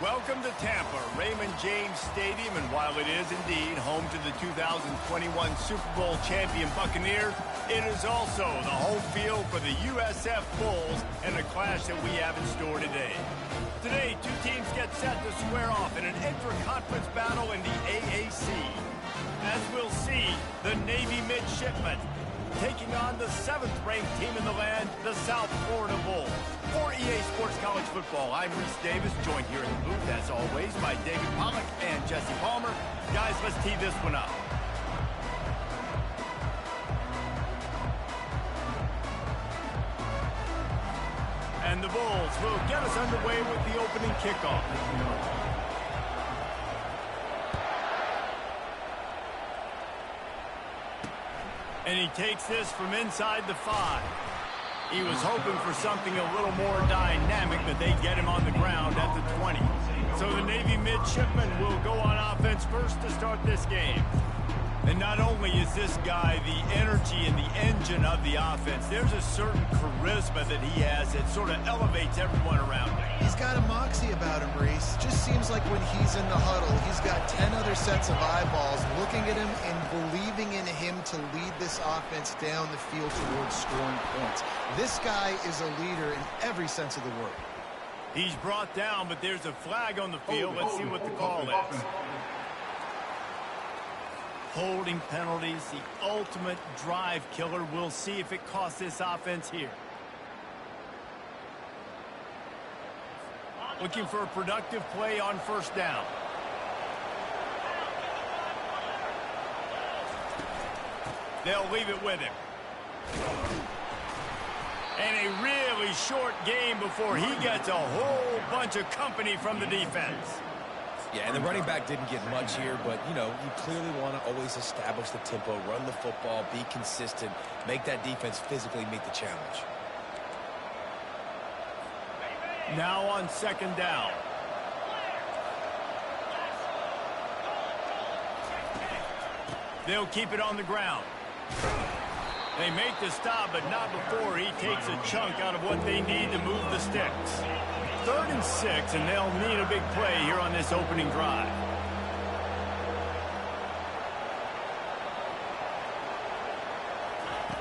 Welcome to Tampa, Raymond James Stadium, and while it is indeed home to the 2021 Super Bowl champion Buccaneers, it is also the home field for the USF Bulls and a clash that we have in store today. Today, two teams get set to square off in an intra-conference battle in the AAC. As we'll see, the Navy Midshipmen taking on the 7th-ranked team in the land, the South Florida Bulls. For EA Sports College Football, I'm Reese Davis, joined here in the booth, as always, by David Pollack and Jesse Palmer. Guys, let's tee this one up. And the Bulls will get us underway with the opening kickoff. And he takes this from inside the 5. He was hoping for something a little more dynamic, but they get him on the ground at the 20. So the Navy Midshipmen will go on offense first to start this game. And not only is this guy the energy and the engine of the offense, there's a certain charisma that he has that sort of elevates everyone around him. He's got a moxie about him, Reese. Just seems like when he's in the huddle, he's got 10 other sets of eyeballs looking at him and believing in him to lead this offense down the field towards scoring points. This guy is a leader in every sense of the word. He's brought down, but there's a flag on the field. Let's see what the call is. Holding penalties, the ultimate drive killer. We'll see if it costs this offense here. Looking for a productive play on first down. They'll leave it with him. And a really short game before he gets a whole bunch of company from the defense. Yeah, and the running back didn't get much here, but, you know, you clearly want to always establish the tempo, run the football, be consistent, make that defense physically meet the challenge. Now on second down. They'll keep it on the ground. They make the stop, but not before he takes a chunk out of what they need to move the sticks. 3rd and 6, and they'll need a big play here on this opening drive.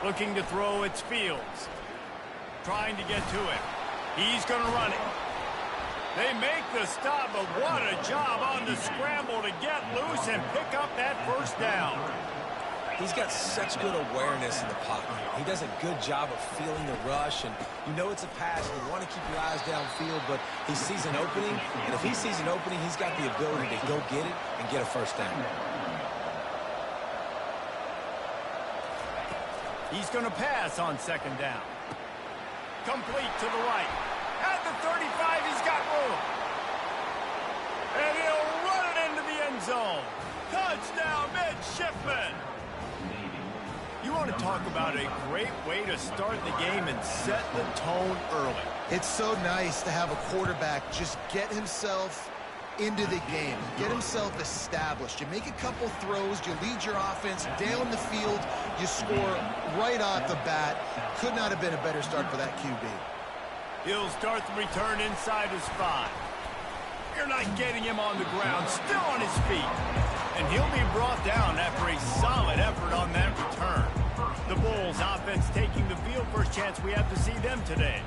Looking to throw, it's Fields. Trying to get to it. He's going to run it. They make the stop, but what a job on the scramble to get loose and pick up that first down. He's got such good awareness in the pocket. He does a good job of feeling the rush, and you know it's a pass. You want to keep your eyes downfield, but he sees an opening, and if he sees an opening, he's got the ability to go get it and get a first down. He's going to pass on second down. Complete to the right. At the 35, he's got room. And he'll run it into the end zone. Touchdown, Midshipmen. You want to talk about a great way to start the game and set the tone early. It's so nice to have a quarterback just get himself into the game, get himself established. You make a couple throws, you lead your offense down the field, you score right off the bat. Could not have been a better start for that QB. He'll start the return inside his 5. You're not getting him on the ground, still on his feet. And he'll be brought down after a solid effort on that return. The Bulls offense taking the field. First chance we have to see them today.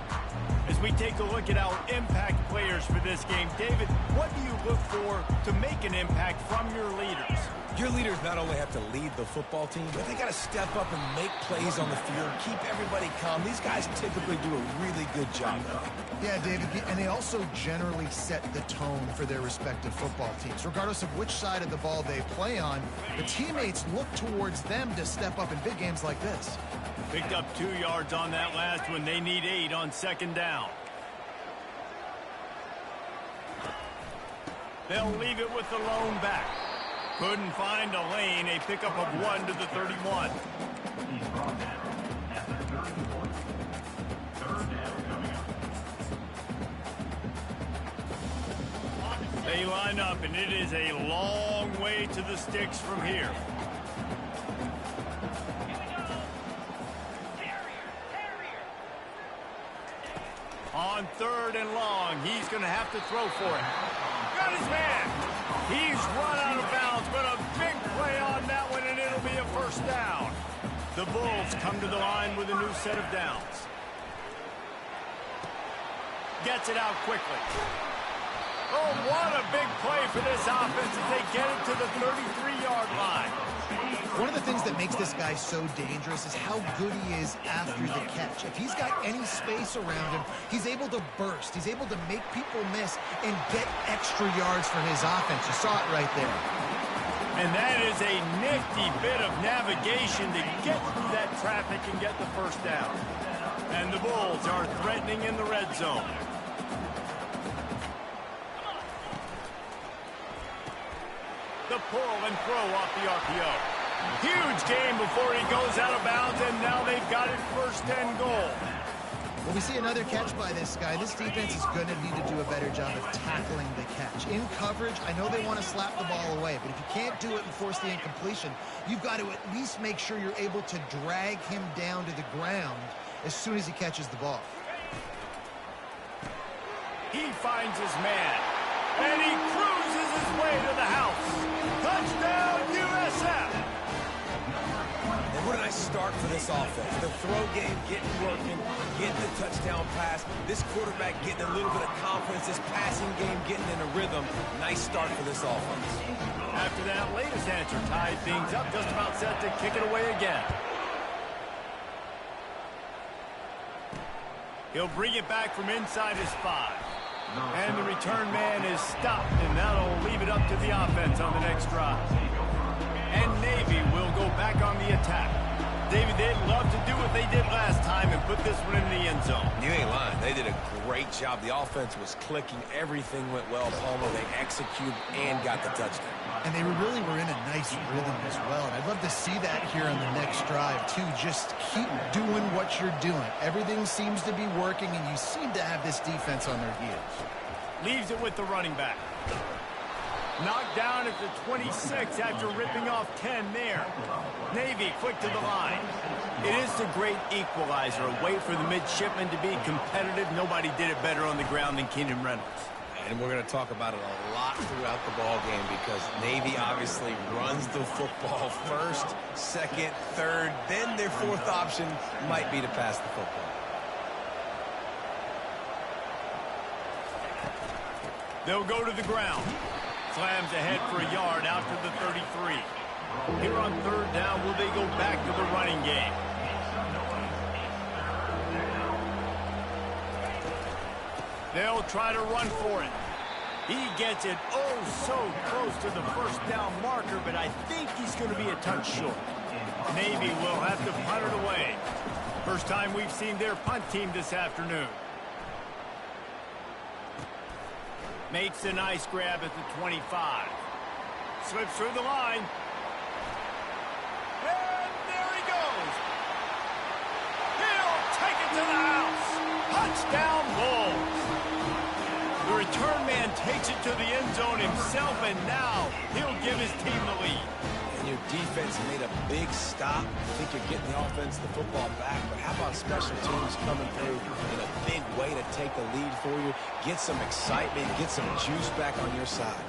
As we take a look at our impact players for this game, David, what do you look for to make an impact from your leaders? Your leaders not only have to lead the football team, but they got to step up and make plays on the field, keep everybody calm. These guys typically do a really good job. Yeah, David, and they also generally set the tone for their respective football teams. Regardless of which side of the ball they play on, the teammates look towards them to step up in big games like this. Picked up 2 yards on that last one. They need 8 on second down. They'll leave it with the lone back. Couldn't find a lane. A pickup of 1 to the 31. They line up, and it is a long way to the sticks from here. On 3rd and long, he's going to have to throw for it. got his man. He's run out of bounds, but a big play on that one, and it'll be a first down. The Bulls come to the line with a new set of downs. Gets it out quickly. Oh, what a big play for this offense as they get it to the 33-yard line. One of the things that makes this guy so dangerous is how good he is after the catch. If he's got any space around him, he's able to burst. He's able to make people miss and get extra yards for his offense. You saw it right there. And that is a nifty bit of navigation to get through that traffic and get the first down. And the Bulls are threatening in the red zone. The pull and throw off the RPO. Huge game before he goes out of bounds, and now they've got it first and goal. Well, we see another catch by this guy. This defense is going to need to do a better job of tackling the catch. In coverage, I know they want to slap the ball away, but if you can't do it and force the incompletion, you've got to at least make sure you're able to drag him down to the ground as soon as he catches the ball. He finds his man, and he cruises his way to the house. Touchdown, USF! And what a nice start for this offense. The throw game getting working, getting the touchdown pass. This quarterback getting a little bit of confidence. This passing game getting in a rhythm. Nice start for this offense. After that latest answer tied things up, just about set to kick it away again. He'll bring it back from inside his 5. And the return man is stopped, and that'll leave it up to the offense on the next drive. And Navy will go back on the attack. David, they'd love to do what they did last time and put this one in the end zone. You ain't lying. They did a great job. The offense was clicking. Everything went well. Palmer, they executed and got the touchdown. And they really were in a nice rhythm as well. And I'd love to see that here on the next drive, too. Just keep doing what you're doing. Everything seems to be working, and you seem to have this defense on their heels. Leaves it with the running back. Knocked down at the 26 after ripping off 10 there. Navy quick to the line. It is the great equalizer, a way for the midshipmen to be competitive. Nobody did it better on the ground than Keenan Reynolds. And we're going to talk about it a lot throughout the ball game because Navy obviously runs the football first, second, third, then their fourth option might be to pass the football. They'll go to the ground. Slams ahead for a yard out to the 33. Here on third down, will they go back to the running game? They'll try to run for it. He gets it oh so close to the first down marker, but I think he's going to be a touch short. Navy will have to punt it away. First time we've seen their punt team this afternoon. Makes a nice grab at the 25. Slips through the line. And there he goes. He'll take it to the house. Touchdown Bulls. The return man takes it to the end zone himself, and now he'll give his team the lead. And your defense made a big stop. I think you're getting the offense the football back, but how about special teams coming through in a big way to take the lead for you, get some excitement, get some juice back on your side.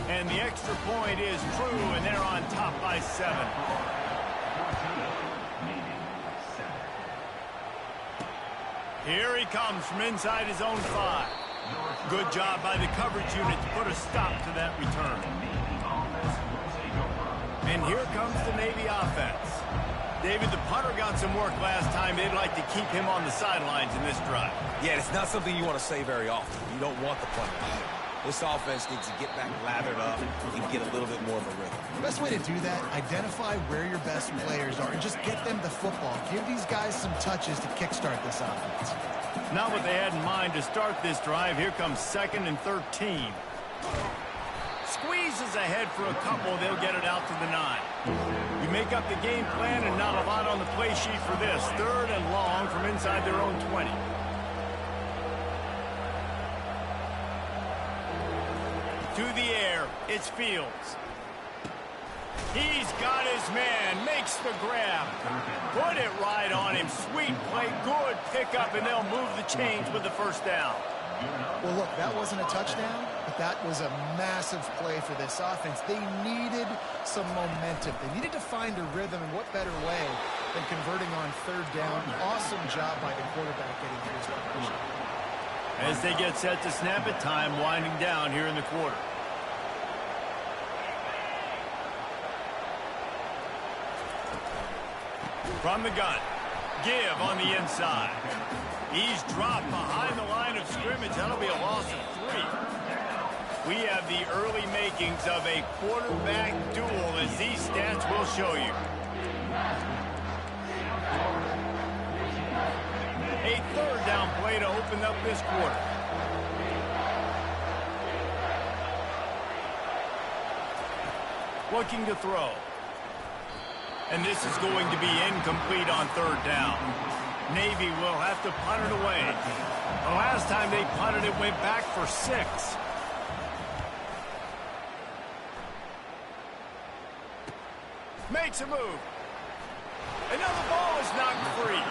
And the extra point is true, and they're on top by 7. Here he comes from inside his own 5. Good job by the coverage unit to put a stop to that return. And here comes the Navy offense. David, the punter got some work last time. They'd like to keep him on the sidelines in this drive. Yeah, it's not something you want to say very often. You don't want the punter. This offense needs to get back lathered up and get a little bit more of a rhythm. The best way to do that, identify where your best players are and just get them the football. Give these guys some touches to kickstart this offense. Not what they had in mind to start this drive. Here comes 2nd and 13. Squeezes ahead for a couple. They'll get it out to the 9. You make up the game plan and not a lot on the play sheet for this. 3rd and long from inside their own 20. To the air, it's Fields. He's got his man, makes the grab. Put it right on him. Sweet play, good pickup, and they'll move the chains with the first down. Well, look, that wasn't a touchdown, but that was a massive play for this offense. They needed some momentum. They needed to find a rhythm, and what better way than converting on third down. Awesome job by the quarterback getting through his progression. As they get set to snap it, time winding down here in the quarter. From the gun, give on the inside. He's dropped behind the line of scrimmage. That'll be a loss of 3. We have the early makings of a quarterback duel, as these stats will show you. A third down play to open up this quarter. Looking to throw. And this is going to be incomplete on third down. Navy will have to punt it away. The last time they punted it went back for 6. Makes a move. Another ball is knocked free.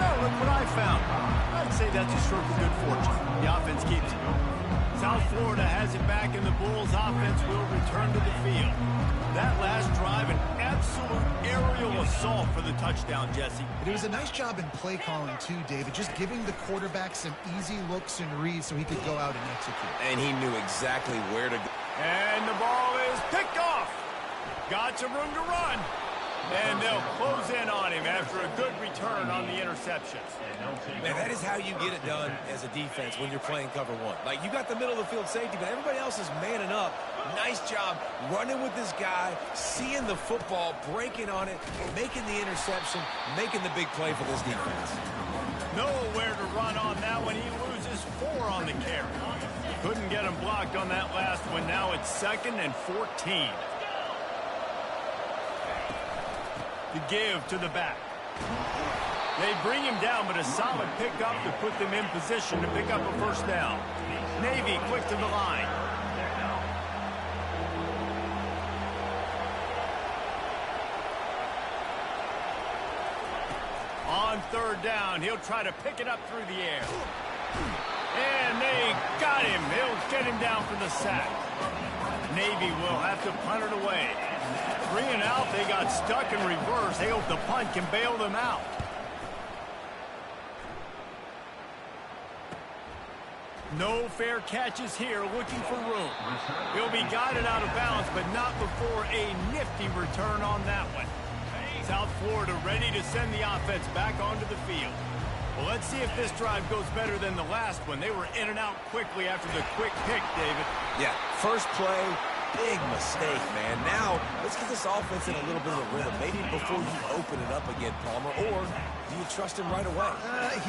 Oh, look what I found. I'd say that's a stroke of good fortune. The offense keeps it. South Florida has it back, and the Bulls offense will return to the field. That last drive, an absolute aerial assault for the touchdown, Jesse. It was a nice job in play calling, too, David, just giving the quarterback some easy looks and reads so he could go out and execute. And he knew exactly where to go. And the ball is picked off. Got some room to run. And they'll close in on him after a good return on the interception. Man, that is how you get it done as a defense when you're playing cover 1. Like, you got the middle of the field safety, but everybody else is manning up. Nice job running with this guy, seeing the football, breaking on it, making the interception, making the big play for this defense. Nowhere to run on that one. He loses 4 on the carry. Couldn't get him blocked on that last one. Now it's 2nd and 14. To give to the back. They bring him down, but a solid pickup to put them in position to pick up a first down. Navy quick to the line. On third down, he'll try to pick it up through the air. And they got him. He'll get him down for the sack. Navy will have to punt it away. 3 and out, they got stuck in reverse. They hope the punt can bail them out. No fair catches here, looking for room. He'll be guided out of bounds, but not before a nifty return on that one. South Florida ready to send the offense back onto the field. Well, let's see if this drive goes better than the last one. They were in and out quickly after the quick pick, David. Yeah, first play, big mistake, man. Now, let's get this offense in a little bit of a rhythm. Maybe before you open it up again, Palmer, or do you trust him right away?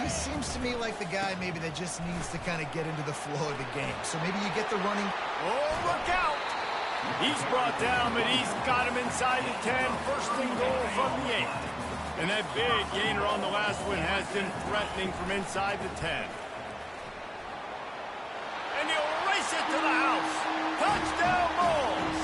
He seems to me like the guy maybe that just needs to kind of get into the flow of the game. So maybe you get the running. Oh, look out! He's brought down, but he's got him inside the 10. First and goal from the 8. And that big gainer on the last one has been threatening from inside the 10. And he'll race it to the house. Touchdown, Bulls!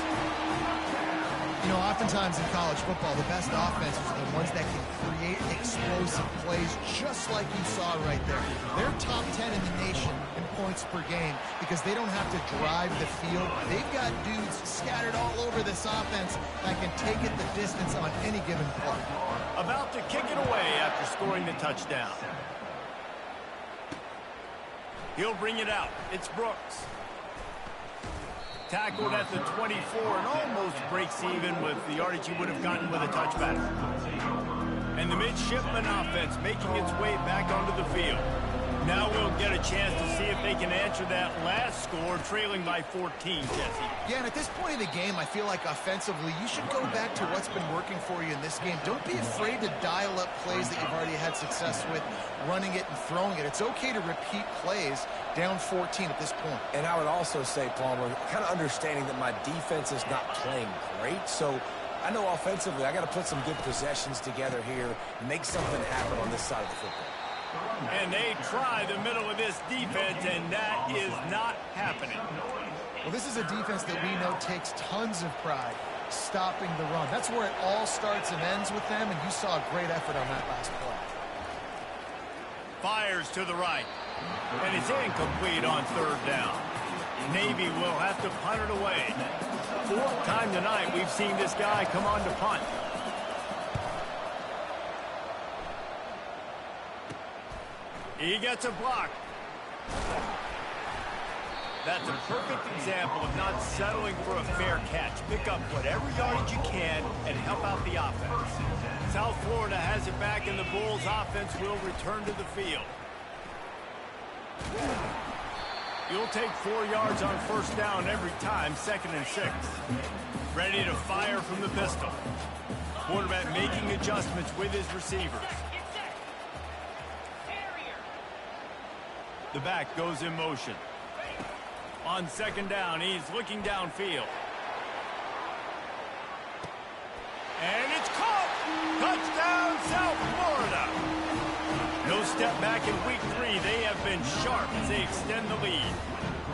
You know, oftentimes in college football, the best offenses are the ones that can create explosive plays just like you saw right there. They're top 10 in the nation in points per game because they don't have to drive the field. They've got dudes scattered all over this offense that can take it the distance on any given play. About to kick it away after scoring the touchdown. He'll bring it out. It's Brooks. Tackled at the 24 and almost breaks even with the yardage he would have gotten with a touchback. And the midshipman offense making its way back onto the field. Now we'll get a chance to see if they can answer that last score, trailing by 14, Jesse. Yeah, and at this point of the game, I feel like offensively, you should go back to what's been working for you in this game. Don't be afraid to dial up plays that you've already had success with, running it and throwing it. It's okay to repeat plays down 14 at this point. And I would also say, Palmer, kind of understanding that my defense is not playing great, so I know offensively I got to put some good possessions together here, make something happen on this side of the football. And they try the middle of this defense, and that is not happening. Well, this is a defense that we know takes tons of pride stopping the run. That's where it all starts and ends with them, and you saw a great effort on that last play. Fires to the right. And it's incomplete on third down. Navy will have to punt it away. Fourth time tonight we've seen this guy come on to punt. He gets a block. That's a perfect example of not settling for a fair catch. Pick up whatever yardage you can and help out the offense. South Florida has it back, and the Bulls offense will return to the field. You'll take 4 yards on first down every time, 2nd and 6. Ready to fire from the pistol. Quarterback making adjustments with his receivers. The back goes in motion. On 2nd down, he's looking downfield. And it's caught! Touchdown, South Florida! No step back in week 3. They have been sharp as they extend the lead.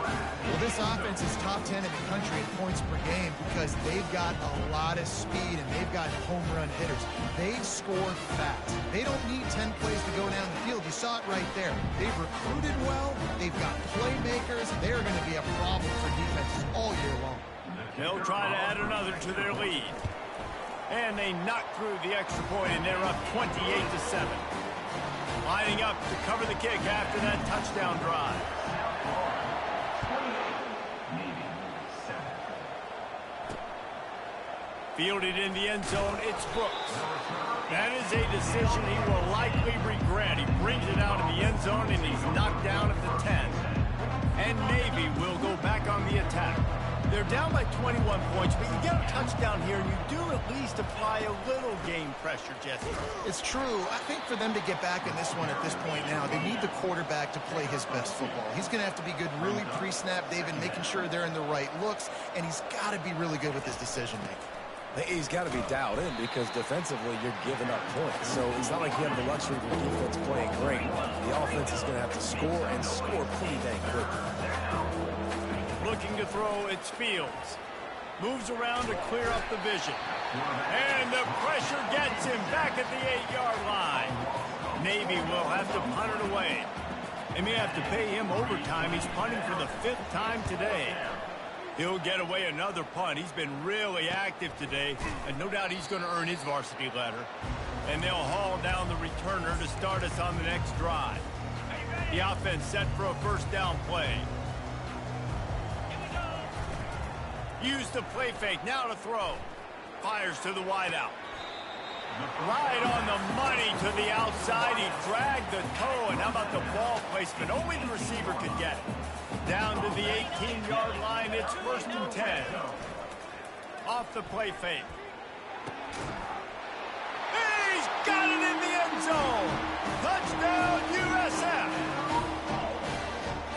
Well, this offense is top 10 in the country in points per game because they've got a lot of speed and they've got home run hitters. They score fast. They don't need 10 plays to go down the field. You saw it right there. They've recruited well. They've got playmakers. They're going to be a problem for defenses all year long. They'll try to add another to their lead. And they knock through the extra point, and they're up 28-7. Lining up to cover the kick after that touchdown drive. Fielded in the end zone, it's Brooks. That is a decision he will likely regret. He brings it out in the end zone, and he's knocked down at the 10. And Navy will go back on the attack. They're down by 21 points, but you get a touchdown here, and you do at least apply a little game pressure, Jesse. It's true. I think for them to get back in this one at this point now, they need the quarterback to play his best football. He's going to have to be good really pre-snap, David, making sure they're in the right looks, and he's got to be really good with his decision-making. He's got to be dialed in because defensively you're giving up points. So it's not like you have the luxury of your defense playing great. The offense is going to have to score and score pretty dang quickly. Looking to throw, it's Fields. Moves around to clear up the vision. And the pressure gets him back at the 8-yard line. Navy will have to punt it away. They may have to pay him overtime. He's punting for the 5th time today. He'll get away another punt. He's been really active today, and no doubt he's going to earn his varsity letter. And they'll haul down the returner to start us on the next drive. The offense set for a first down play. Use the play fake, now to throw. Fires to the wideout. Right on the money to the outside. He dragged the toe, and how about the ball placement? Only the receiver could get it. Down to the 18-yard line, it's 1st and 10. Off the play fake. He's got it in the end zone. Touchdown, USF.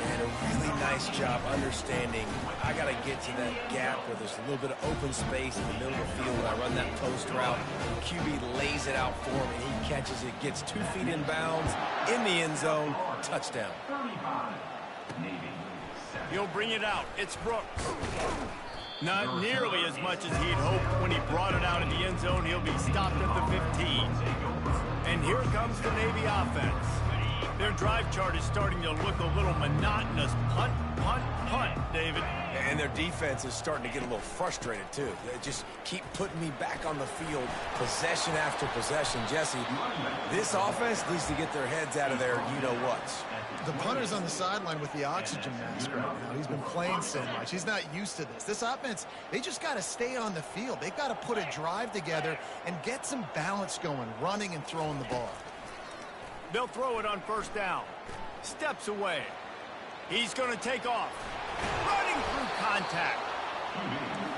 And a really nice job understanding I got to get to that gap where there's a little bit of open space in the middle of the field when I run that post route. QB lays it out for him, and he catches it, gets 2 feet in bounds, in the end zone, touchdown. He'll bring it out. It's Brooks. Not nearly as much as he'd hoped when he brought it out in the end zone. He'll be stopped at the 15. And here comes the Navy offense. Their drive chart is starting to look a little monotonous. Punt, punt, punt, David. And their defense is starting to get a little frustrated, too. They just keep putting me back on the field, possession after possession. Jesse, this offense needs to get their heads out of their you-know-whats. The punter's on the sideline with the oxygen mask right now. He's been playing so much. He's not used to this. This offense, they just got to stay on the field. They've got to put a drive together and get some balance going, running and throwing the ball. They'll throw it on first down. Steps away. He's going to take off. Running through contact.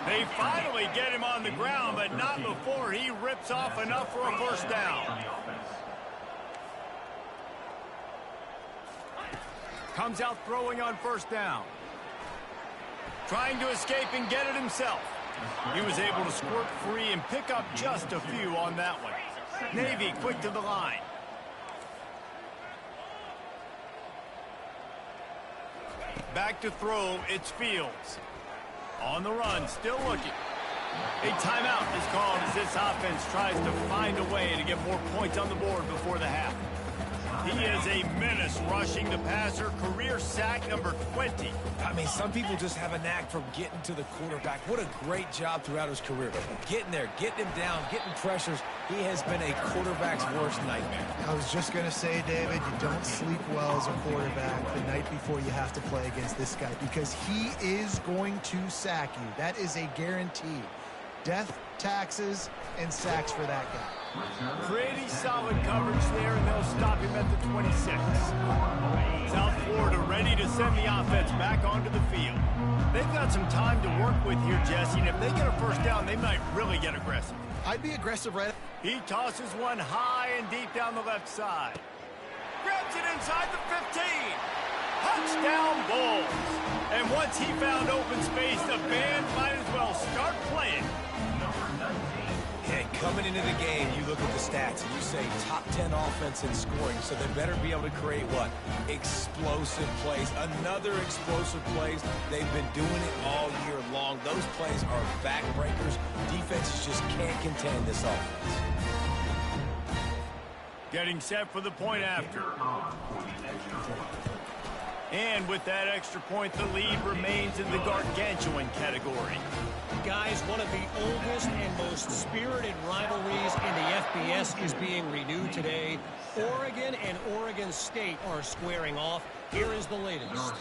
They finally get him on the ground, but not before he rips off enough for a first down. Comes out throwing on first down. Trying to escape and get it himself. He was able to squirt free and pick up just a few on that one. Navy quick to the line. Back to throw, it's Fields. On the run, still looking. A timeout is called as this offense tries to find a way to get more points on the board before the half. He has a menace rushing the passer, career sack number 20. I mean, some people just have a knack for getting to the quarterback. What a great job throughout his career. Getting there, getting him down, getting pressures. He has been a quarterback's worst nightmare. I was just going to say, David, you don't sleep well as a quarterback the night before you have to play against this guy because he is going to sack you. That is a guarantee. Death, taxes, and sacks for that guy. Pretty solid coverage there, and they'll stop him at the 26. South Florida ready to send the offense back onto the field. They've got some time to work with here, Jesse, and if they get a first down, they might really get aggressive. I'd be aggressive right. He tosses one high and deep down the left side. Grabs it inside the 15. Touchdown Bulls. And once he found open space, the band might as well start playing. And coming into the game, you look at the stats and you say top 10 offense in scoring, so they better be able to create what? Explosive plays. Another explosive plays. They've been doing it all year long. Those plays are backbreakers. Defenses just can't contain this offense. Getting set for the point after. And with that extra point, the lead remains in the gargantuan category. Guys, one of the oldest and most spirited rivalries in the FBS is being renewed today. Oregon and Oregon State are squaring off. Here is the latest.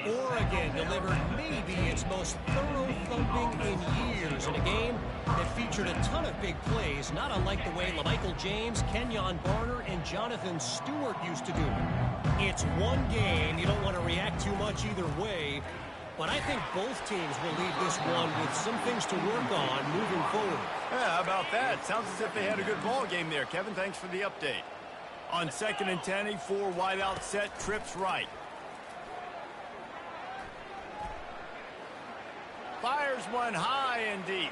Oregon delivered maybe its most thorough thumping in years in a game that featured a ton of big plays, not unlike the way LaMichael James, Kenyon Barner, and Jonathan Stewart used to do it. It's one game. You don't want to react too much either way. But I think both teams will leave this one with some things to work on moving forward. Yeah, how about that? Sounds as if they had a good ball game there. Kevin, thanks for the update. On 2nd and 10, a 4 wide out set, trips right. Fires one high and deep.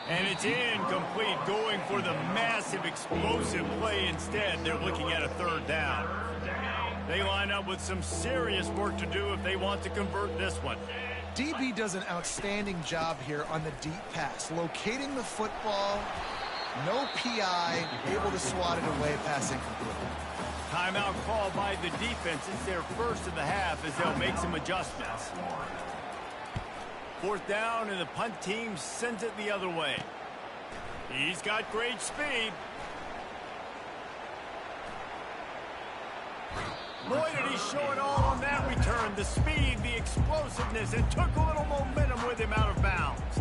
And it's incomplete, going for the massive explosive play instead. They're looking at a 3rd down. They line up with some serious work to do if they want to convert this one. DB does an outstanding job here on the deep pass, locating the football, no PI, able to swat it away, pass incomplete. Timeout called by the defense. It's their first of the half as they'll make some adjustments. 4th down, and the punt team sends it the other way. He's got great speed. Boy, did he show it all on that return. The speed, the explosiveness, and took a little momentum with him out of bounds.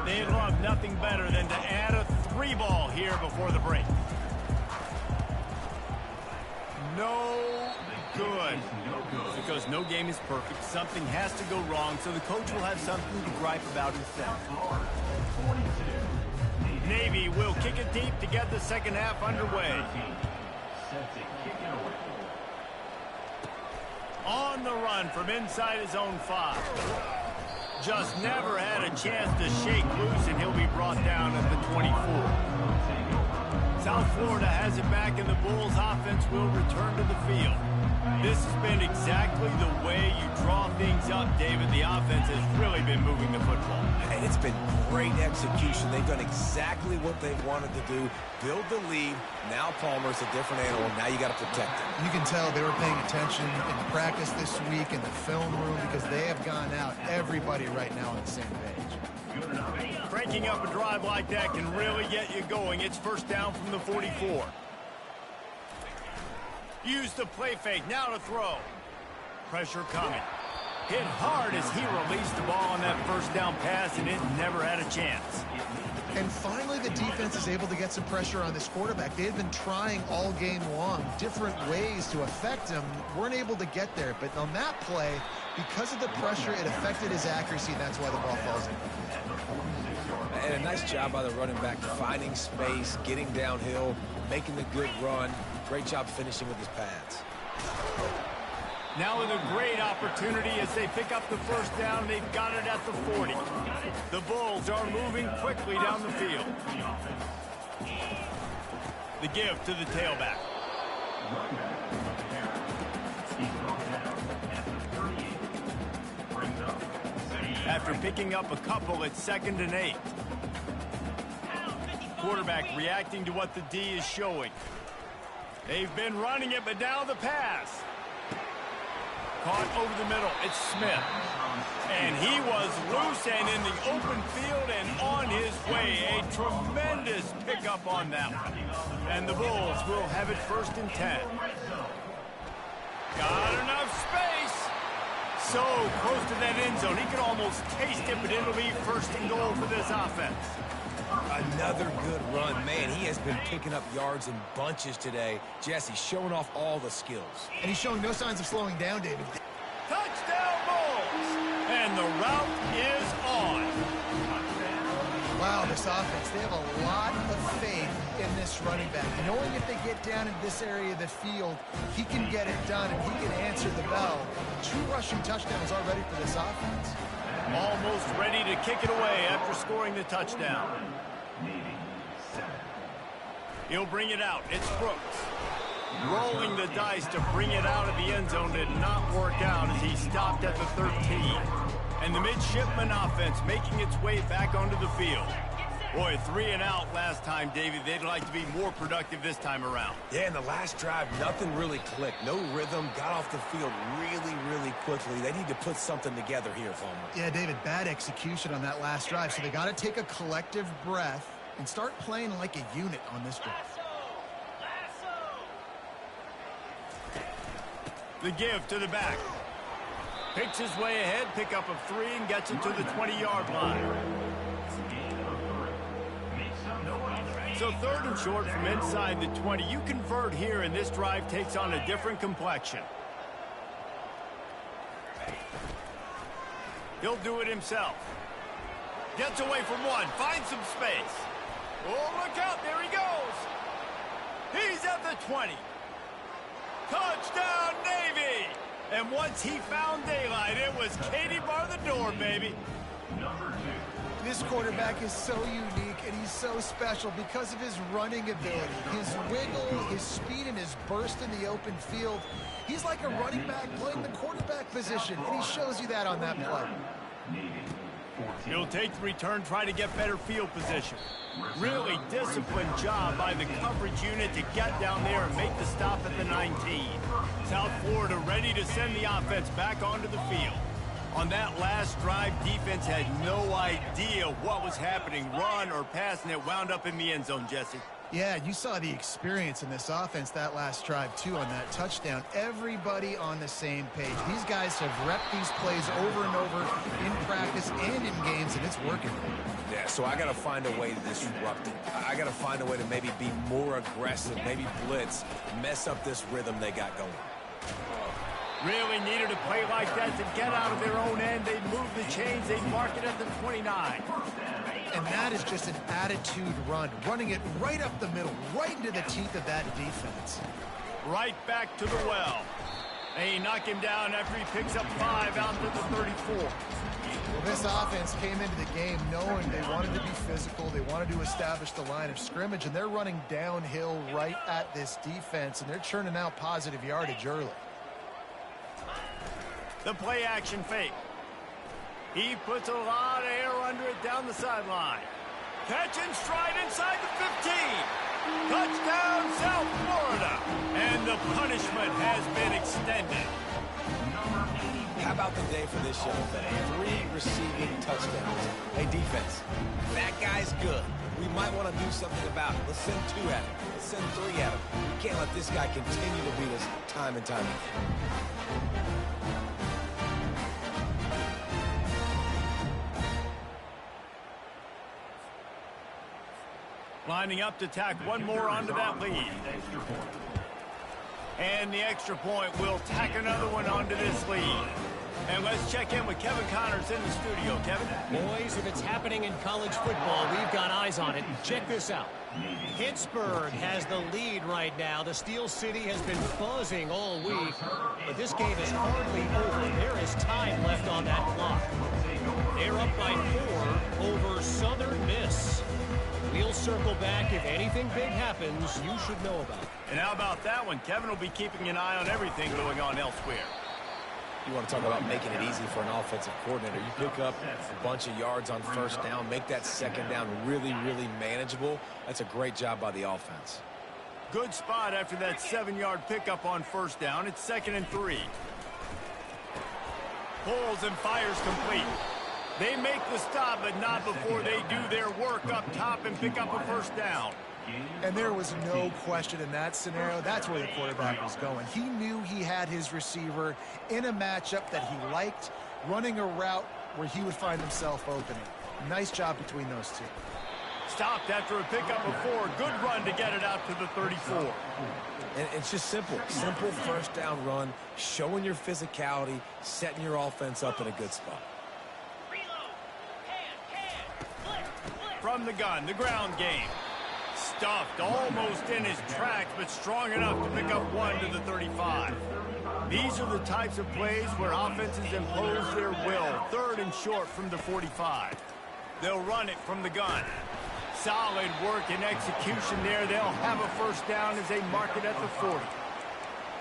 They'd love nothing better than to add a 3 ball here before the break. No good. Because no game is perfect. Something has to go wrong, so the coach will have something to gripe about himself. Navy will kick it deep to get the second half underway. On the run from inside his own 5. Just never had a chance to shake loose, and he'll be brought down at the 24. South Florida has it back, and the Bulls offense will return to the field. This has been exactly the way you draw things up, David. The offense has really been moving the football. And it's been great execution. They've done exactly what they wanted to do. Build the lead. Now Palmer's a different animal. Now you got to protect him. You can tell they were paying attention in practice this week in the film room because they have gone out, everybody right now on the same page. Breaking up a drive like that can really get you going. It's 1st down from the 44. Use the play fake, now to throw. Pressure coming. Hit hard as he released the ball on that 1st down pass, and it never had a chance. And finally, the defense is able to get some pressure on this quarterback. They've been trying all game long different ways to affect him. Weren't able to get there, but on that play, because of the pressure, it affected his accuracy, and that's why the ball falls in. And a nice job by the running back, finding space, getting downhill, making the good run. Great job finishing with his pads. Now with a great opportunity as they pick up the 1st down. They've got it at the 40. The Bulls are moving quickly down the field. The give to the tailback. After picking up a couple, it's 2nd and 8. Quarterback reacting to what the D is showing. They've been running it, but now the pass. Caught over the middle. It's Smith. And he was loose and in the open field and on his way. A tremendous pickup on that one. And the Bulls will have it 1st and 10. Got enough space. So close to that end zone. He could almost taste it, but it'll be 1st and goal for this offense. Another good run. Man, he has been picking up yards in bunches today. Jesse showing off all the skills. And he's showing no signs of slowing down, David. Touchdown Bulls! And the route is on. Wow, this offense, they have a lot of faith in this running back. Knowing if they get down in this area of the field, he can get it done and he can answer the bell. 2 rushing touchdowns already for this offense. Almost ready to kick it away after scoring the touchdown. He'll bring it out. It's Brooks. Rolling the dice to bring it out of the end zone did not work out as he stopped at the 13. And the midshipman offense making its way back onto the field. Boy, 3 and out last time, David. They'd like to be more productive this time around. Yeah, in the last drive, nothing really clicked. No rhythm, got off the field really, really quickly. They need to put something together here, Homer. Yeah, David, bad execution on that last drive. So they got to take a collective breath and start playing like a unit on this drive. The give to the back. Picks his way ahead, pickup of 3, and gets it to the 20-yard line. So 3rd and short from inside the 20. You convert here, and this drive takes on a different complexion. He'll do it himself. Gets away from 1, finds some space. Oh, look out, there he goes. He's at the 20. Touchdown, Navy! And once he found daylight, it was Katie bar the door, baby. This quarterback is so unique and he's so special because of his running ability, his wiggle, his speed, and his burst in the open field. He's like a running back playing the quarterback position, and he shows you that on that play. He'll take the return, try to get better field position. Really disciplined job by the coverage unit to get down there and make the stop at the 19. South Florida ready to send the offense back onto the field. On that last drive, defense had no idea what was happening, run or pass, and it wound up in the end zone, Jesse. Yeah, you saw the experience in this offense that last drive, too, on that touchdown. Everybody on the same page. These guys have repped these plays over and over in practice and in games, and it's working. Yeah, so I got to find a way to disrupt it. I got to find a way to maybe be more aggressive, maybe blitz, mess up this rhythm they got going. Really needed a play like that to get out of their own end. They move the chains. They mark it at the 29. And that is just an attitude run, running it right up the middle, right into the teeth of that defense. Right back to the well. They knock him down after he picks up 5 out to the 34. Well, this offense came into the game knowing they wanted to be physical, they wanted to establish the line of scrimmage, and they're running downhill right at this defense, and they're churning out positive yardage early. The play action fake. He puts a lot of air under it down the sideline. Catch and stride inside the 15. Touchdown, South Florida. And the punishment has been extended. How about the day for this young fella? 3 receiving touchdowns. Hey, defense, that guy's good. We might want to do something about it. Let's send 2 at him. Let's send 3 at him. We can't let this guy continue to beat us time and time again. Lining up to tack one more onto that lead. And the extra point will tack another one onto this lead. And let's check in with Kevin Connors in the studio. Kevin? Boys, if it's happening in college football, we've got eyes on it. Check this out. Pittsburgh has the lead right now. The Steel City has been buzzing all week, but this game is hardly over. There is time left on that clock. They're up by 4 over Southern Miss. We'll circle back. If anything big happens, you should know about it. And how about that one? Kevin will be keeping an eye on everything going on elsewhere. You want to talk about making it easy for an offensive coordinator. You pick up a bunch of yards on first down, make that second down really, really manageable. That's a great job by the offense. Good spot after that 7-yard pickup on first down. It's 2nd and 3. Pulls and fires complete. They make the stop, but not before they do their work up top and pick up a first down. And there was no question in that scenario. That's where the quarterback was going. He knew he had his receiver in a matchup that he liked, running a route where he would find himself opening. Nice job between those two. Stopped after a pickup of 4. Good run to get it out to the 34. And it's just simple. Simple first down run, showing your physicality, setting your offense up in a good spot. From the gun, the ground game. Stuffed almost in his tracks, but strong enough to pick up 1 to the 35. These are the types of plays where offenses impose their will. 3rd and short from the 45. They'll run it from the gun. Solid work and execution there. They'll have a first down as they mark it at the 40.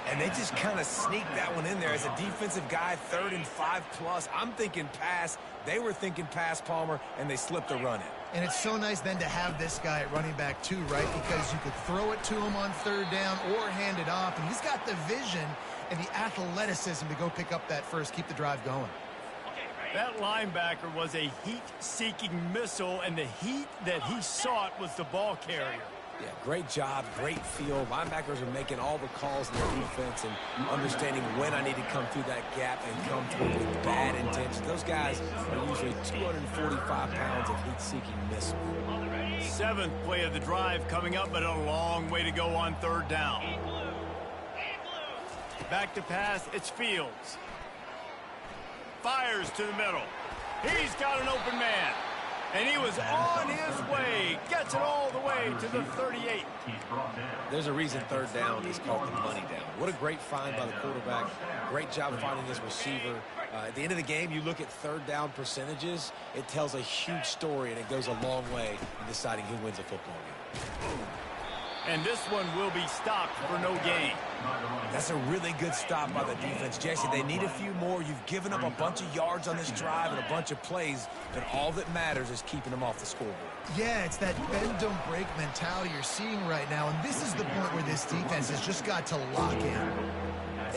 And they just kind of sneaked that one in there as a defensive guy, 3rd and 5+. I'm thinking pass. They were thinking pass, Palmer, and they slipped the run in. And it's so nice then to have this guy at running back too, right? Because you could throw it to him on 3rd down or hand it off. And he's got the vision and the athleticism to go pick up that first, keep the drive going. That linebacker was a heat-seeking missile, and the heat that he sought was the ball carrier. Yeah, great job, great feel. Linebackers are making all the calls in their defense and understanding when I need to come through that gap and come through with bad intentions. Those guys are usually 245 pounds of heat-seeking missile. 7th play of the drive coming up, but a long way to go on 3rd down. Back to pass, it's Fields. Fires to the middle. He's got an open man. And he was on his way. Gets it all the way to the 38. There's a reason 3rd down is called the money down. What a great find by the quarterback. Great job finding his receiver. At the end of the game, you look at 3rd down percentages. It tells a huge story, and it goes a long way in deciding who wins a football game. And this one will be stopped for no gain. That's a really good stop by the defense. Jesse, they need a few more. You've given up a bunch of yards on this drive and a bunch of plays, and all that matters is keeping them off the scoreboard. Yeah, it's that bend, don't break mentality you're seeing right now, and this is the point where this defense has just got to lock in.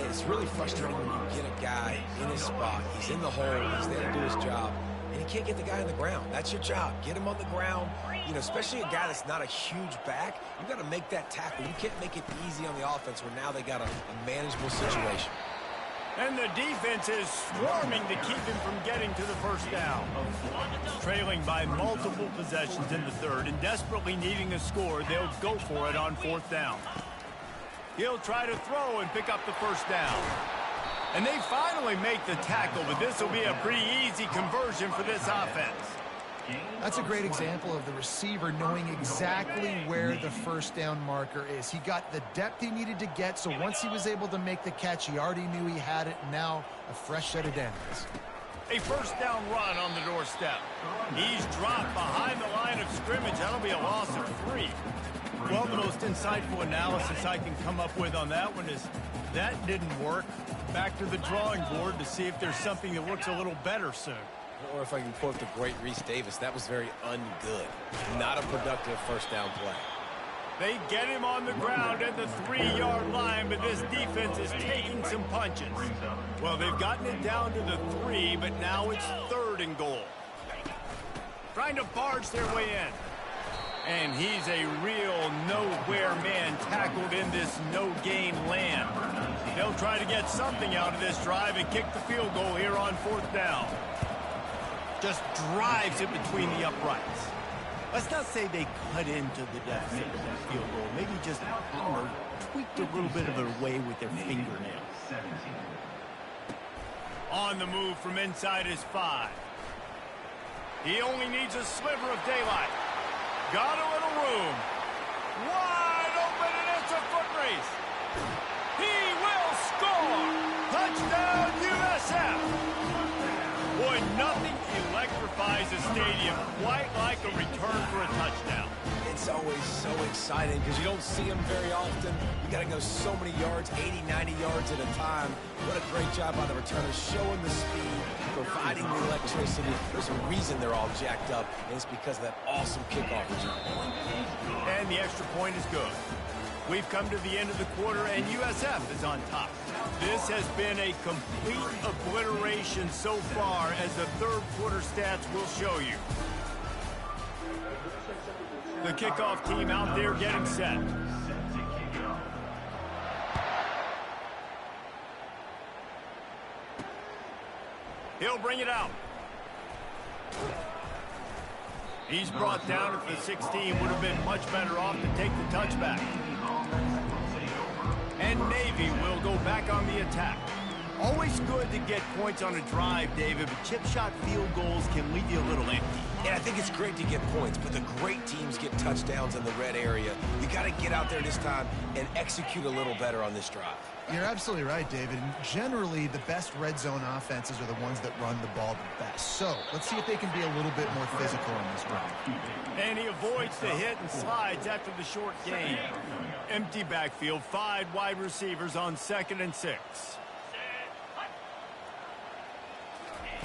It's really frustrating when you get a guy in his spot. He's in the hole. He's there to do his job, and he can't get the guy on the ground. That's your job. Get him on the ground. You know, especially a guy that's not a huge back, you got to make that tackle. You can't make it easy on the offense where now they got a manageable situation. And the defense is swarming to keep him from getting to the first down. Trailing by multiple possessions in the 3rd and desperately needing a score, they'll go for it on 4th down. He'll try to throw and pick up the first down. And they finally make the tackle, but this will be a pretty easy conversion for this offense. That's a great example of the receiver knowing exactly where the first down marker is. He got the depth he needed to get, so once he was able to make the catch, he already knew he had it. Now a fresh set of downs. A first down run on the doorstep. He's dropped behind the line of scrimmage. That'll be a loss of 3. Well, the most insightful analysis I can come up with on that one is that didn't work. Back to the drawing board to see if there's something that works a little better soon. Or if I can quote the great Reese Davis, that was very ungood. Not a productive first down play. They get him on the ground at the 3-yard line, but this defense is taking some punches. Well, they've gotten it down to the 3, but now it's 3rd and goal. Trying to barge their way in. And he's a real nowhere man tackled in this no-gain land. They'll try to get something out of this drive and kick the field goal here on 4th down. Just drives it between the uprights. Let's not say they cut into the depth of the field goal. Maybe just, I don't know, tweaked a little bit of it away with their fingernail. On the move from inside his 5. He only needs a sliver of daylight. Got a little room. Wide open, and it's a foot race. He will score. Touchdown, USF. Boy, nothing electrifies a stadium quite like a return for a touchdown. It's always so exciting because you don't see them very often. You got to go so many yards, 80, 90 yards at a time. What a great job by the returners, showing the speed, providing the electricity. There's a reason they're all jacked up, and it's because of that awesome kickoff return. And the extra point is good. We've come to the end of the quarter, and USF is on top. This has been a complete obliteration so far, as the third quarter stats will show you. The kickoff team out there getting set. He'll bring it out. He's brought down at the 16. Would have been much better off to take the touchback. And Navy will go back on the attack. Always good to get points on a drive, David, but chip shot field goals can leave you a little empty. And I think it's great to get points, but the great teams get touchdowns in the red area. You got to get out there this time and execute a little better on this drive. You're absolutely right, David. And generally, the best red zone offenses are the ones that run the ball the best. So let's see if they can be a little bit more physical on this drive. And he avoids the hit and slides after the short gain. Empty backfield, 5 wide receivers on 2nd and 6.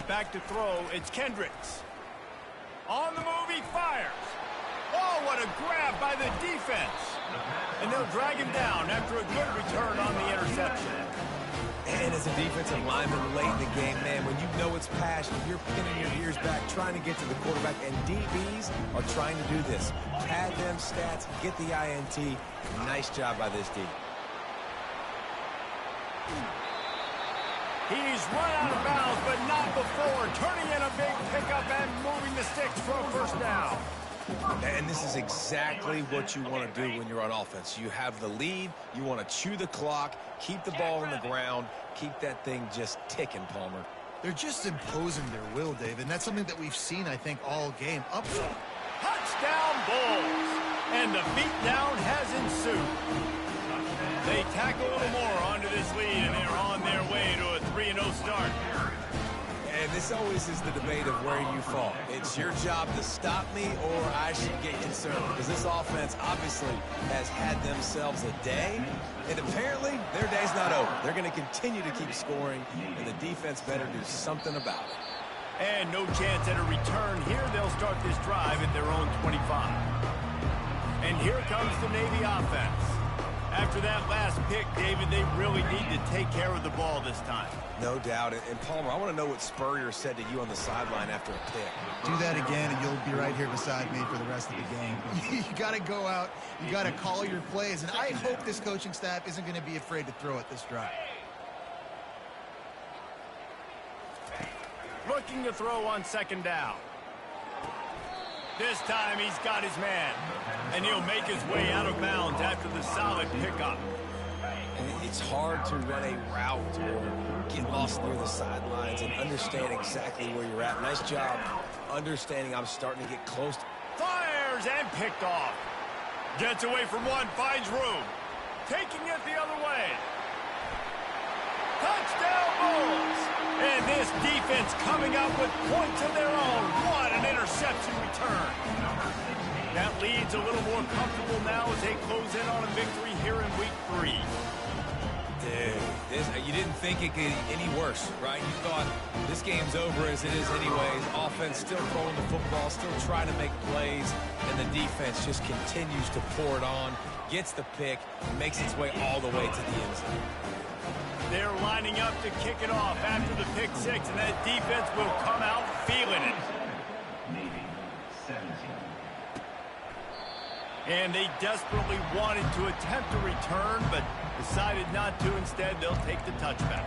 Back to throw, it's Kendricks. On the move, he fires. Oh, what a grab by the defense. And they'll drag him down after a good return on the interception. And as a defensive lineman late in the game, man, when you know it's passion, you're pinning your ears back, trying to get to the quarterback, and DBs are trying to do this. Pad them stats, get the INT. Nice job by this D. He's run out of bounds, but not before. Turning in a big pickup and moving the sticks for a first down. And this is exactly what you want to do when you're on offense. You have the lead. You want to chew the clock, keep the ball on the ground, keep that thing just ticking, Palmer. They're just imposing their will, David, and that's something that we've seen, I think, all game. Up front. Touchdown Bulls! And the beatdown has ensued. They tack a little more onto this lead, and they're on their way to a 3-0 start. And this always is the debate of where you fall. It's your job to stop me, or I should get concerned. Because this offense obviously has had themselves a day, and apparently their day's not over. They're going to continue to keep scoring, and the defense better do something about it. And no chance at a return here. They'll start this drive at their own 25. And here comes the Navy offense. After that last pick, David, they really need to take care of the ball this time. No doubt. And Palmer, I want to know what Spurrier said to you on the sideline after a pick. Do that again, and you'll be right here beside me for the rest of the game. You got to go out. You got to call your plays. And I hope this coaching staff isn't going to be afraid to throw at this drive. Looking to throw on 2nd down. This time he's got his man, and he'll make his way out of bounds after the solid pickup. It's hard to run a route or get lost near the sidelines and understand exactly where you're at. Nice job understanding I'm starting to get close. Fires and picked off. Gets away from one, finds room. Taking it the other way. Touchdown Bulls! And this defense coming up with points of their own. What an interception return. That lead's a little more comfortable now as they close in on a victory here in week 3. Dude, you didn't think it could get any worse, right? You thought this game's over as it is anyways. Offense still throwing the football, still trying to make plays, and the defense just continues to pour it on, gets the pick, and makes its way all the way to the end zone. They're lining up to kick it off after the pick 6, and that defense will come out feeling it. And they desperately wanted to attempt a return, but decided not to. Instead, they'll take the touchback.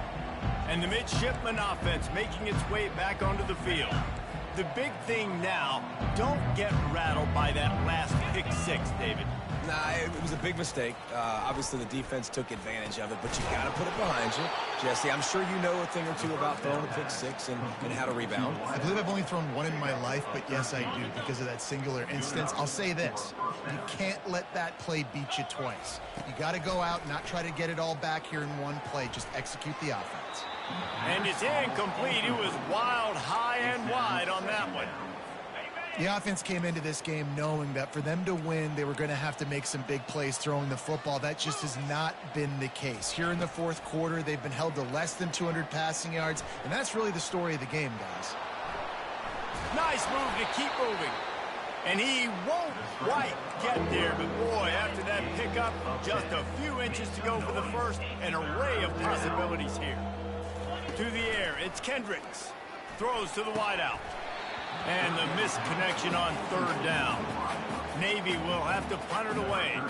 And the midshipman offense making its way back onto the field. The big thing now, don't get rattled by that last pick 6, David. Nah, it was a big mistake. Obviously, the defense took advantage of it, but you got to put it behind you. Jesse, I'm sure you know a thing or two about throwing a pick 6 and how to rebound. I believe I've only thrown one in my life, but yes, I do, because of that singular instance. I'll say this. You can't let that play beat you twice. You got to go out and not try to get it all back here in one play. Just execute the offense. And it's incomplete. It was wild, high, and wide on that one. The offense came into this game knowing that for them to win, they were going to have to make some big plays throwing the football. That just has not been the case. Here in the fourth quarter, they've been held to less than 200 passing yards, and that's really the story of the game, guys. Nice move to keep moving. And he won't quite get there, but boy, after that pickup, just a few inches to go for the first. An array of possibilities here. To the air, it's Kendricks. Throws to the wideout. And the missed connection on third down. Navy will have to punt it away.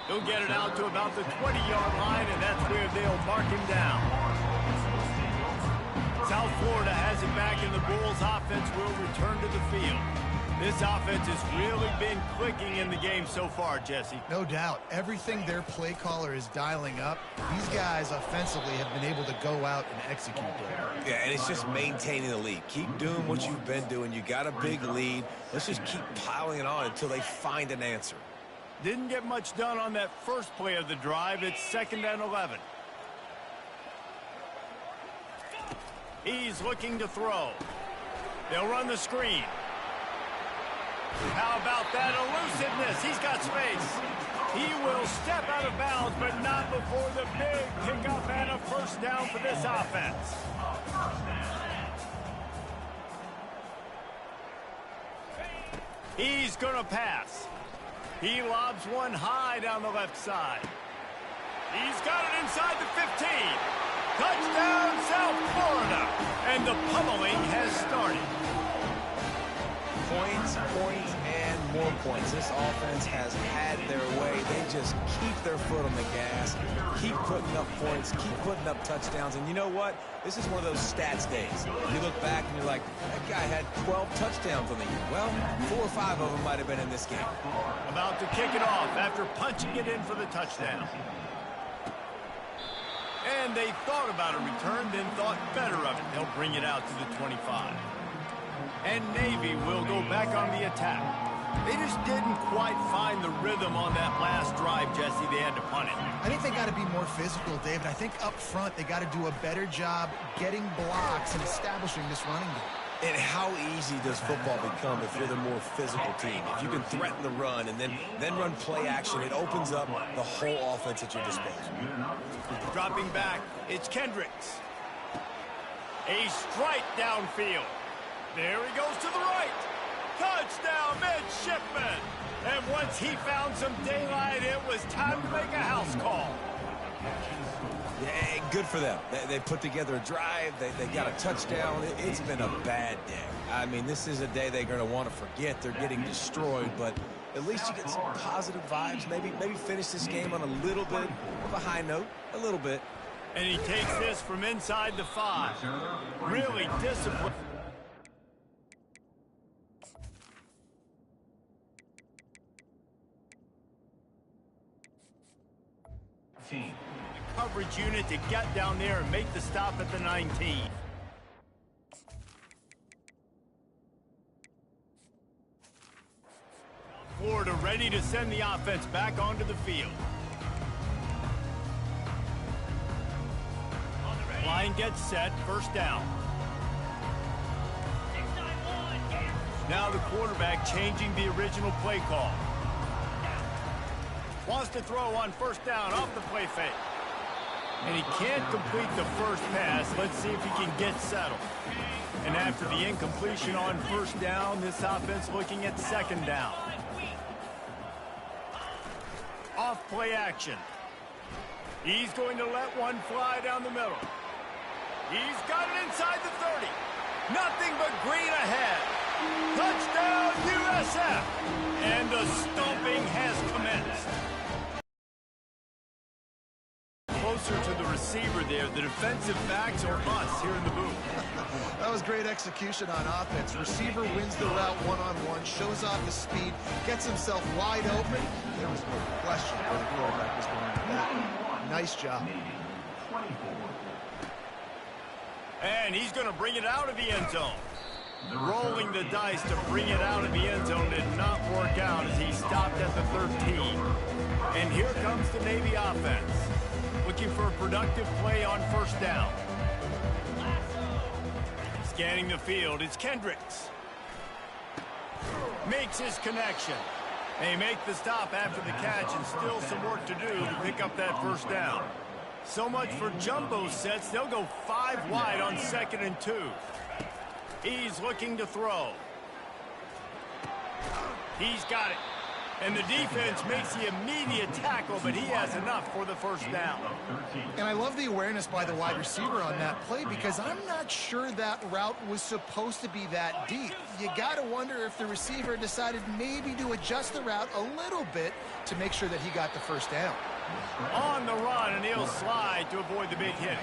He'll get it out to about the 20-yard line, and that's where they'll mark him down. South Florida has it back, and the Bulls offense will return to the field. This offense has really been clicking in the game so far, Jesse. No doubt. Everything their play caller is dialing up, these guys offensively have been able to go out and execute there. Yeah, and it's just maintaining the lead. Keep doing what you've been doing. You got a big lead. Let's just keep piling it on until they find an answer. Didn't get much done on that first play of the drive. It's 2nd and 11. He's looking to throw. They'll run the screen. How about that elusiveness? He's got space. He will step out of bounds, but not before the big pickup and a first down for this offense. He's going to pass. He lobs one high down the left side. He's got it inside the 15. Touchdown, South Florida. And the pummeling has started. Points, and more points. This offense has had their way. They just keep their foot on the gas, keep putting up points, keep putting up touchdowns. And you know what? This is one of those stats days. You look back and you're like, that guy had 12 touchdowns on the year. Well, 4 or 5 of them might have been in this game. About to kick it off after punching it in for the touchdown. And they thought about a return, then thought better of it. They'll bring it out to the 25. And Navy will go back on the attack. They just didn't quite find the rhythm on that last drive, Jesse. They had to punt it. I think they got to be more physical, David. I think up front they got to do a better job getting blocks and establishing this running game. And how easy does football become if you're the more physical team? If you can threaten the run and then run play action, it opens up the whole offense at your disposal. Dropping back, it's Kendricks. A strike downfield. There he goes to the right. Touchdown, midshipman. And once he found some daylight, it was time to make a house call. Yeah, good for them. They put together a drive. They got a touchdown. It's been a bad day. I mean, this is a day they're going to want to forget. They're getting destroyed, but at least you get some positive vibes. Maybe finish this game on a little bit of a high note, a little bit. And he takes this from inside the 5. Really disciplined. Coverage unit to get down there and make the stop at the 19. Florida ready to send the offense back onto the field. Line gets set, first down. Now the quarterback changing the original play call. Wants to throw on first down off the play fake. And he can't complete the first pass. Let's see if he can get settled. And after the incompletion on first down, this offense looking at second down. Off play action. He's going to let one fly down the middle. He's got it inside the 30. Nothing but green ahead. Touchdown, USF. And the stomping has commenced. Closer to the receiver there. The defensive backs are us here in the booth. That was great execution on offense. Receiver wins the route one-on-one, shows off the speed, gets himself wide open. There was no question where the quarterback was going with that. Nice job. And he's going to bring it out of the end zone. Rolling the dice to bring it out of the end zone did not work out as he stopped at the 13. And here comes the Navy offense. Looking for a productive play on first down. Scanning the field, it's Kendricks. Makes his connection. They make the stop after the catch and still some work to do to pick up that first down. So much for jumbo sets. They'll go 5 wide on 2nd and 2. He's looking to throw. He's got it. And the defense makes the immediate tackle, but he has enough for the first down. And I love the awareness by the wide receiver on that play because I'm not sure that route was supposed to be that deep. You got to wonder if the receiver decided maybe to adjust the route a little bit to make sure that he got the first down. On the run, and he'll slide to avoid the big hit.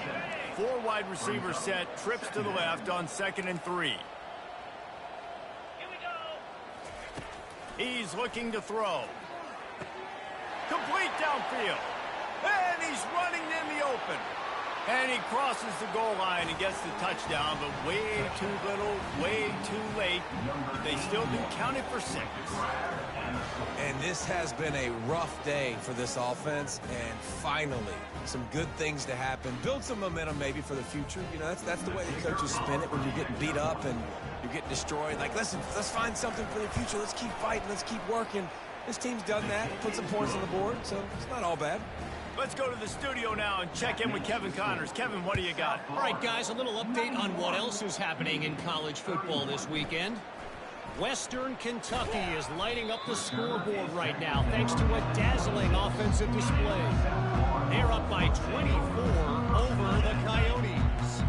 4 wide receiver set, trips to the left on 2nd and 3. He's looking to throw. Complete downfield. And he's running in the open. And he crosses the goal line and gets the touchdown, but way too little, way too late. But they still do count it for 6. And this has been a rough day for this offense, and finally, some good things to happen. Build some momentum maybe for the future. You know, that's the way the coaches spin it when you're getting beat up and you're getting destroyed. Like, listen, let's find something for the future. Let's keep fighting. Let's keep working. This team's done that, put some points on the board, so it's not all bad. Let's go to the studio now and check in with Kevin Connors. Kevin, what do you got? All right, guys, a little update on what else is happening in college football this weekend. Western Kentucky is lighting up the scoreboard right now thanks to a dazzling offensive display. They're up by 24 over the Coyotes.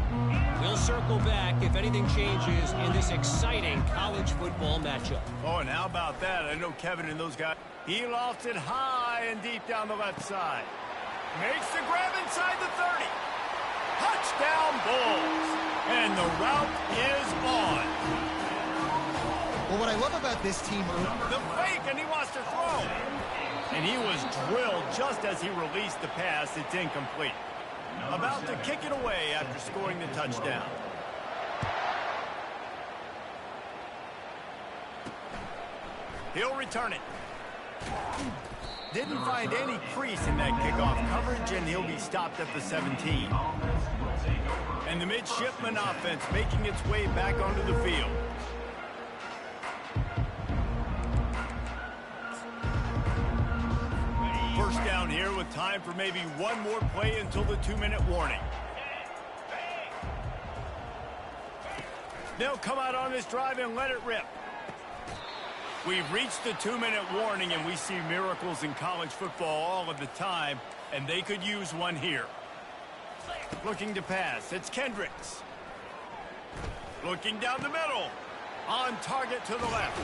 We'll circle back if anything changes in this exciting college football matchup. Oh, and how about that? I know Kevin and those guys. He lofts it high and deep down the left side. Makes the grab inside the 30. Touchdown Bulls. And the route is on. Well, what I love about this team... The fake, and he wants to throw. And he was drilled just as he released the pass. It's incomplete. About to kick it away after scoring the touchdown. He'll return it. Didn't find any crease in that kickoff coverage, and he'll be stopped at the 17. And the midshipman offense making its way back onto the field. First down here with time for maybe one more play until the 2-minute warning. They'll come out on this drive and let it rip. We've reached the 2-minute warning, and we see miracles in college football all of the time, and they could use one here. Looking to pass. It's Kendricks. Looking down the middle. On target to the left.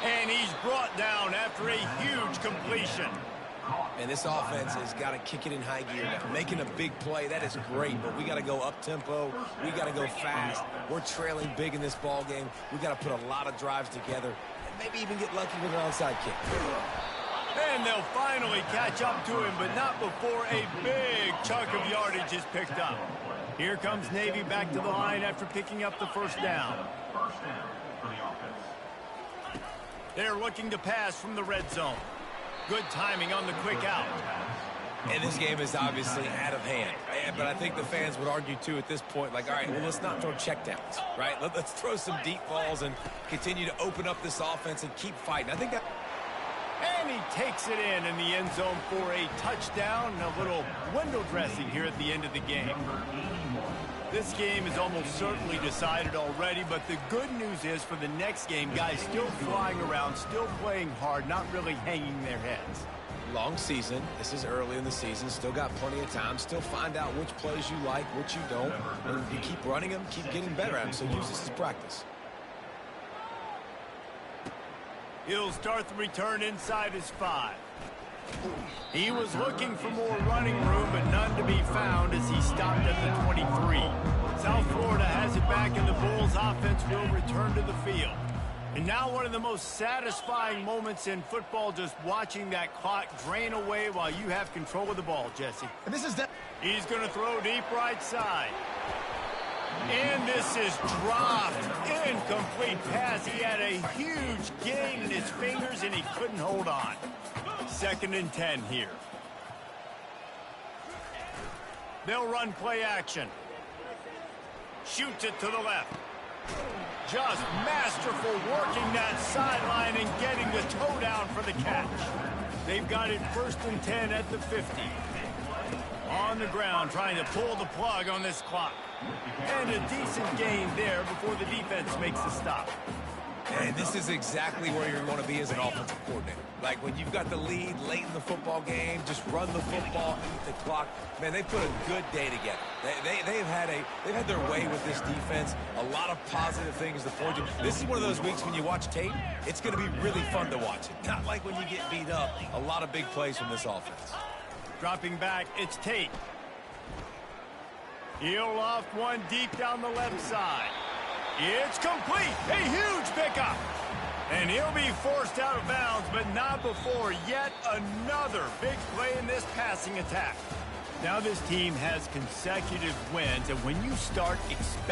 And he's brought down after a huge completion. And this offense has got to kick it in high gear now. Making a big play, that is great, but we got to go up-tempo. We got to go fast. We're trailing big in this ball game. We got to put a lot of drives together and maybe even get lucky with an onside kick. And they'll finally catch up to him, but not before a big chunk of yardage is picked up. Here comes Navy back to the line after picking up the first down. They're looking to pass from the red zone. Good timing on the quick out. And this game is obviously out of hand. But I think the fans would argue, too, at this point, like, all right, well, let's not throw checkdowns, right? Let's throw some deep balls and continue to open up this offense and keep fighting. I think that... And he takes it in the end zone for a touchdown. A little window dressing here at the end of the game. This game is almost certainly decided already, but the good news is for the next game, guys still flying around, still playing hard, not really hanging their heads. Long season. This is early in the season. Still got plenty of time. Still find out which plays you like, which you don't. And you keep running them, keep getting better at them. So use this as practice. He'll start the return inside his 5. He was looking for more running room, but none to be found as he stopped at the 23. South Florida has it back, and the Bulls offense will return to the field. And now one of the most satisfying moments in football, just watching that clock drain away while you have control of the ball, Jesse. And this is that. He's going to throw deep right side. And this is dropped. Incomplete pass. He had a huge gain in his fingers, and he couldn't hold on. 2nd and 10 here. They'll run play action. Shoots it to the left. Just masterful working that sideline and getting the toe down for the catch. They've got it 1st and 10 at the 50. On the ground, trying to pull the plug on this clock. And a decent gain there before the defense makes the stop. And this is exactly where you want to be as an offensive coordinator. Like when you've got the lead late in the football game, just run the football, eat the clock. Man, they put a good day together. They've had their way with this defense. A lot of positive things to point to. This is one of those weeks when you watch tape, it's going to be really fun to watch it. Not like when you get beat up. A lot of big plays from this offense. Dropping back, it's Tate. He'll loft one deep down the left side. It's complete. A huge pickup. And he'll be forced out of bounds, but not before yet another big play in this passing attack. Now this team has consecutive wins, and when you start expecting